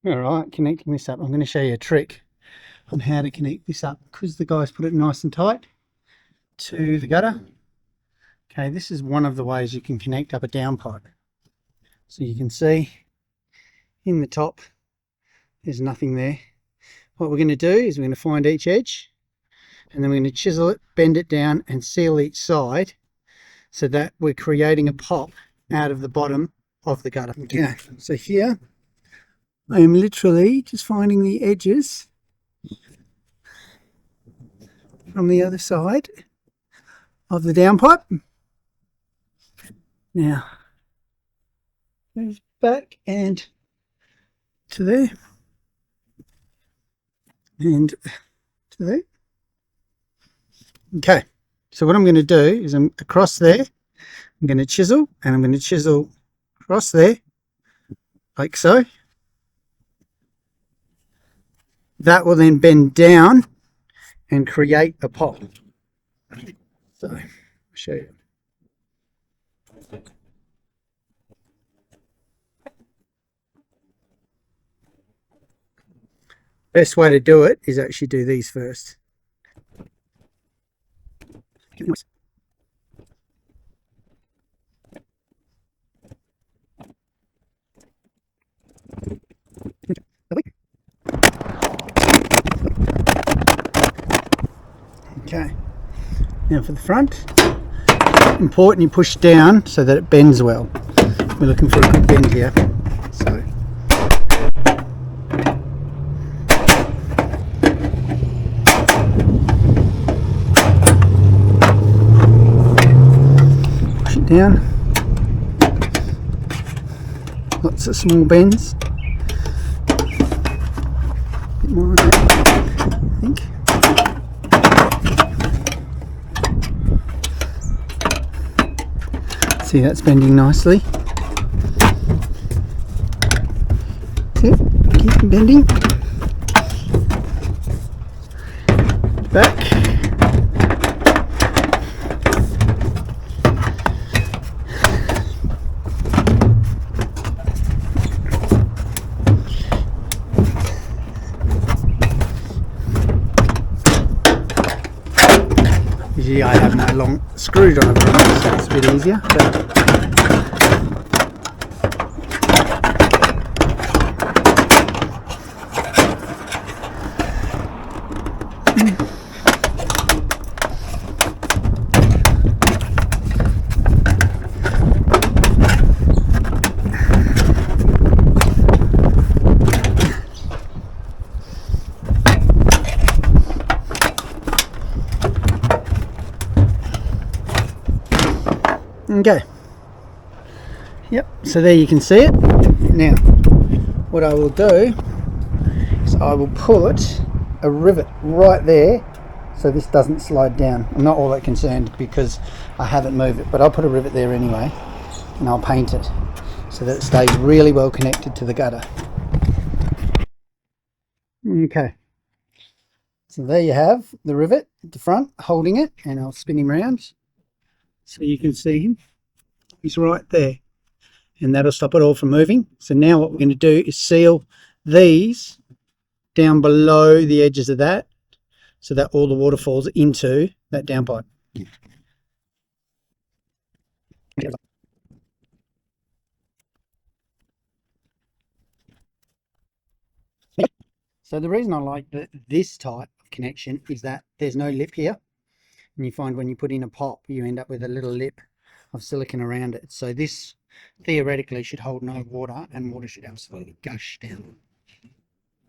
All right, connecting this up, I'm going to show you a trick on how to connect this up, because the guys put it nice and tight to the gutter. Okay, this is one of the ways you can connect up a downpipe. So you can see in the top there's nothing there. What we're going to do is we're going to find each edge, and then we're going to chisel it, bend it down and seal each side, so that we're creating a pop out of the bottom of the gutter. Okay, so here I am literally just finding the edges from the other side of the downpipe. Now, move back and to there, and to there. Okay, so what I'm going to do is I'm across there, I'm going to chisel, and I'm going to chisel across there, like so. That will then bend down and create a pop. So, I'll show you. Best way to do it is actually do these first. Okay, now for the front, important you push down so that it bends well. We're looking for a good bend here. So push it down. Lots of small bends. A bit more of that, I think. See, that's bending nicely. See, keep bending. Back. Usually I have my long screwdriver on, so it's a bit easier. But okay, yep, so there you can see it. Now what I will do is I will put a rivet right there so this doesn't slide down. I'm not all that concerned because I haven't moved it, but I'll put a rivet there anyway, and I'll paint it so that it stays really well connected to the gutter. Okay, so there you have the rivet at the front holding it, and I'll spin him around so you can see him. He's right there, and that'll stop it all from moving. So now what we're going to do is seal these down below the edges of that, so that all the water falls into that downpipe. So the reason I like this type of connection is that there's no lip here, and you find when you put in a pop you end up with a little lip of silicone around it. So this theoretically should hold no water, and water should absolutely gush down.